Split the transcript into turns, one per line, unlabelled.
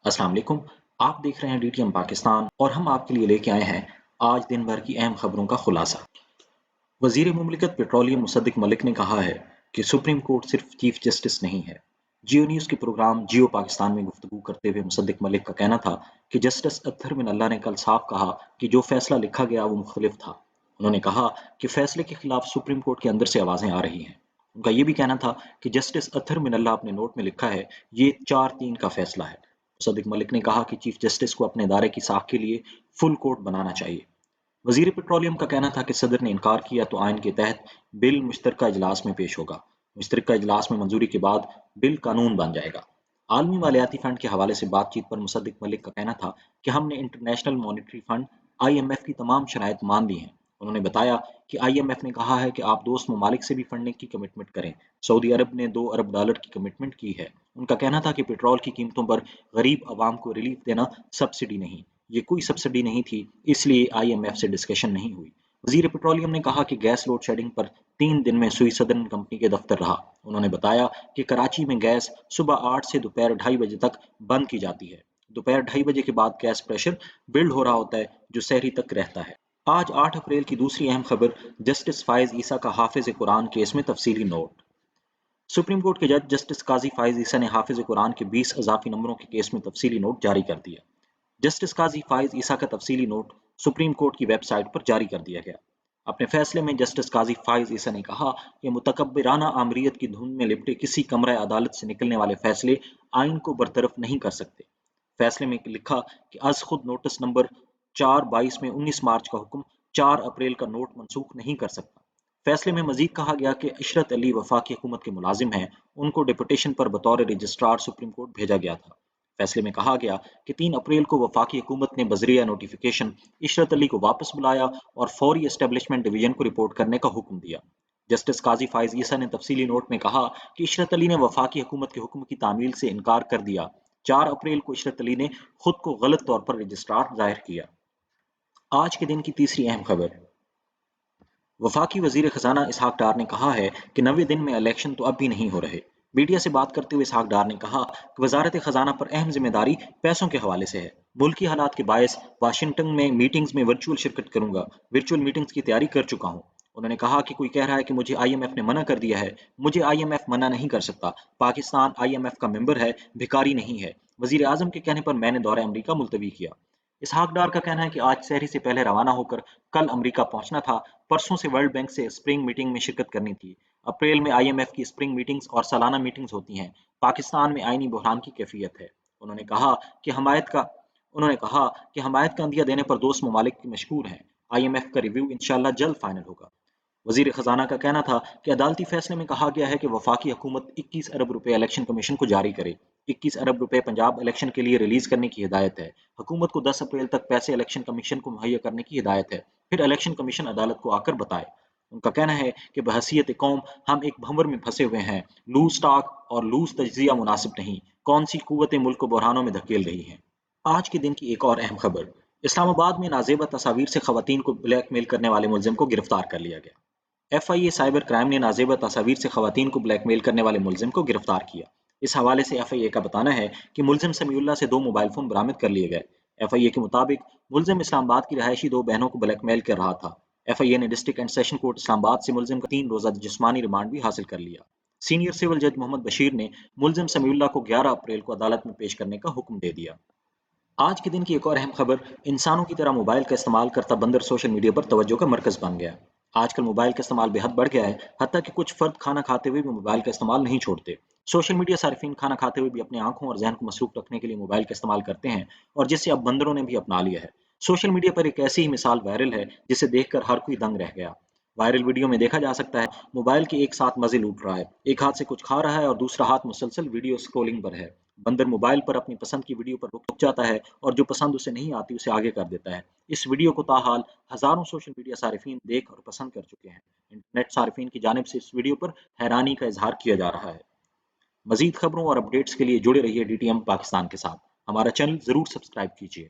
अस्सलाम वालेकुम। आप देख रहे हैं डीटीएम पाकिस्तान और हम आपके लिए लेके आए हैं आज दिन भर की अहम खबरों का खुलासा। वजीर मुमलिकत पेट्रोलियम मुसद्दिक मलिक ने कहा है कि सुप्रीम कोर्ट सिर्फ चीफ जस्टिस नहीं है। जियो न्यूज़ के प्रोग्राम जियो पाकिस्तान में गुफ्तगू करते हुए मुसद्दिक मलिक का कहना था कि जस्टिस अत्तर बिन अल्लाह ने कल साफ कहा कि जो फैसला लिखा गया वो मुख्तलिफ था। उन्होंने कहा कि फैसले के खिलाफ सुप्रीम कोर्ट के अंदर से आवाज़ें आ रही हैं। उनका ये भी कहना था कि जस्टिस अत्तर बिन अल्लाह अपने नोट में लिखा है ये 4-3 का फैसला है। मुसद्दिक मलिक ने कहा कि चीफ जस्टिस को अपने इदारे की साख के लिए फुल कोर्ट बनाना चाहिए। वजीर पेट्रोलियम का कहना था कि सदर ने इनकार किया तो आइन के तहत बिल मुश्तरका इजलास में पेश होगा। मुश्तरका इजलास में मंजूरी के बाद बिल कानून बन जाएगा। आलमी मालियाती फंड के हवाले से बातचीत पर मुसद्दिक मलिक का कहना था कि हमने इंटरनेशनल मॉनिटरी फंड IMF की तमाम शराइत मान ली हैं। उन्होंने बताया कि IMF ने कहा है कि आप दोस्त ममालिक से भी फंडिंग की कमिटमेंट करें। सऊदी अरब ने $2 अरब की कमिटमेंट की है। उनका कहना था कि पेट्रोल की कीमतों पर गरीब आवाम को रिलीफ देना सब्सिडी नहीं, ये कोई सब्सिडी नहीं थी, इसलिए IMF से डिस्कशन नहीं हुई। वजीर पेट्रोलियम ने कहा कि गैस लोड शेडिंग पर 3 दिन में सुई सदर्न कंपनी के दफ्तर रहा। उन्होंने बताया कि कराची में गैस सुबह 8 से दोपहर 2:30 बजे तक बंद की जाती है। दोपहर 2:30 बजे के बाद गैस प्रेशर बिल्ड हो रहा होता है जो सहरी तक रहता है। आज 8 अप्रैल की दूसरी अहम खबर, जस्टिस फायज ईसा का हाफिज कुरान केस में तफसीली नोट। सुप्रीम कोर्ट के जज जस्टिस काजी फायज ईसा ने हाफिज कुरान के 20 अजाफी नंबरों के केस में तफसीली नोट जारी कर दिया। जस्टिस काजी फाइज ईसा का तफसीली नोट सुप्रीम कोर्ट की वेबसाइट पर जारी कर दिया गया। अपने फैसले में जस्टिस काजी फाइज ईसा ने कहा कि मुतकब्बिराना आमरीत की धुन में लिपटे किसी कमरा अदालत से निकलने वाले फैसले आइन को बरतरफ नहीं कर सकते। फैसले में लिखा कि अज खुद नोटिस नंबर 4/22 में 19 मार्च का हुक्म 4 अप्रैल का नोट मनसूख नहीं कर सकता। फैसले में मजीद कहा गया कि इशरत अली वफाकी हुकूमत के मुलाजिम हैं, उनको डिपुटेशन पर बतौर रजिस्ट्रार सुप्रीम कोर्ट भेजा गया था। फैसले में कहा गया कि 3 अप्रैल को वफाकी हुकूमत ने बजरिया नोटिफिकेशन इशरत अली को वापस बुलाया और फौरी एस्टेब्लिशमेंट डिवीजन को रिपोर्ट करने का हुक्म दिया। जस्टिस काजी फाइज ईसा ने तफसीली नोट में कहा कि इशरत अली ने वफाकी हुकूमत के हुक्म की तामील से इनकार कर दिया। 4 अप्रैल को इशरत अली ने खुद को गलत तौर पर रजिस्ट्रार जाहिर किया। आज के दिन की तीसरी अहम खबर, वफाकी वजीर खजाना इसहाक डार ने कहा है कि 90 दिन में इलेक्शन तो अब भी नहीं हो रहे। मीडिया से बात करते हुए इसहाक डार ने कहा कि वजारत खजाना पर अहम जिम्मेदारी पैसों के हवाले से है। मुल्की हालात के बायस वाशिंगटन में मीटिंग्स में वर्चुअल शिरकत करूंगा, वर्चुअल मीटिंग्स की तैयारी कर चुका हूँ। उन्होंने कहा कि कोई कह रहा है कि मुझे IMF ने मना कर दिया है, मुझे IMF मना नहीं कर सकता। पाकिस्तान IMF का मेंबर है, भिखारी नहीं है। वजीर आजम के कहने पर मैंने दौरे अमरीका मुलतवी किया। इसहाक डार का कहना है कि आज सहरी से पहले रवाना होकर कल अमरीका पहुंचना था। परसों से वर्ल्ड बैंक से स्प्रिंग मीटिंग में शिरकत करनी थी। अप्रैल में IMF की स्प्रिंग मीटिंग्स और सालाना मीटिंग्स होती हैं। पाकिस्तान में आईनी बहरान की कैफियत है। उन्होंने कहा कि हमायत का उन्होंने कहा कि हमायत का अंदिया देने पर दोस्त ममालिक मशकूर हैं। IMF का रिव्यू इंशाल्लाह जल्द फाइनल होगा। वजीर खजाना का कहना था कि अदालती फैसले में कहा गया है कि वफाकी हुकूमत 21 अरब रुपए इलेक्शन कमीशन को जारी करे। 21 अरब रुपए पंजाब इलेक्शन के लिए रिलीज करने की हिदायत है। हुकूमत को 10 अप्रैल तक पैसे इलेक्शन कमीशन को मुहैया करने की हिदायत है, फिर इलेक्शन कमीशन अदालत को आकर बताए। उनका कहना है कि बहसीयत कौम हम एक भंवर में फंसे हुए हैं। लूज टाक और लूज तजिया मुनासिब नहीं। कौन सी कुव्वतें मुल्क को बहरानों में धकेल रही हैं। आज के दिन की एक और अहम खबर, इस्लामाबाद में नाजेबा तस्वीर से खवातीन को ब्लैकमेल करने वाले मुलजिम को गिरफ्तार कर लिया गया। FIA साइबर क्राइम ने नाजेबा तस्वीर से खवातीन को ब्लैकमेल करने वाले मुलजिम को गिरफ्तार किया। इस हवाले से FIA का बताना है कि मुलजिम समीउल्लाह से 2 मोबाइल फोन बरामद कर लिए गए। FIA के मुताबिक मुलजिम इस्लामाबाद की रहायशी 2 बहनों को ब्लैकमेल कर रहा था। FIA ने district and session court Islamabad से मुलजिम का 3 रोजा जिस्मानी रिमांड भी हासिल कर लिया। सीनियर सिविल जज मोहम्मद बशीर ने मुलजिम समीउल्लाह को 11 अप्रैल को अदालत में पेश करने का हुक्म दे दिया। आज के दिन की एक और अहम खबर, इंसानों की तरह मोबाइल का इस्तेमाल करता बंदर सोशल मीडिया पर तवज्जो का मरकज बन गया। आजकल मोबाइल का इस्तेमाल बेहद बढ़ गया है, हत्ता कि कुछ फर्द खाना खाते हुए भी मोबाइल का इस्तेमाल नहीं छोड़ते। सोशल मीडिया सार्फिन खाना खाते हुए भी अपने आंखों और जहन को मसरूफ रखने के लिए मोबाइल का इस्तेमाल करते हैं और जिसे अब बंदरों ने भी अपना लिया है। सोशल मीडिया पर एक ऐसी ही मिसाल वायरल है जिसे देखकर हर कोई दंग रह गया। वायरल वीडियो में देखा जा सकता है मोबाइल के एक साथ मजे लूट रहा है, एक हाथ से कुछ खा रहा है और दूसरा हाथ मुसलसल वीडियो स्क्रोलिंग पर है। बंदर मोबाइल पर अपनी पसंद की वीडियो पर रुक जाता है और जो पसंद उसे नहीं आती उसे आगे कर देता है। इस वीडियो को ताहाल हजारों सोशल मीडिया सारिफीन देख और पसंद कर चुके हैं। इंटरनेट सारिफीन की जानिब से इस वीडियो पर हैरानी का इजहार किया जा रहा है। मजीद खबरों और अपडेट्स के लिए जुड़े रहिए DTM पाकिस्तान के साथ। हमारा चैनल जरूर सब्सक्राइब कीजिए।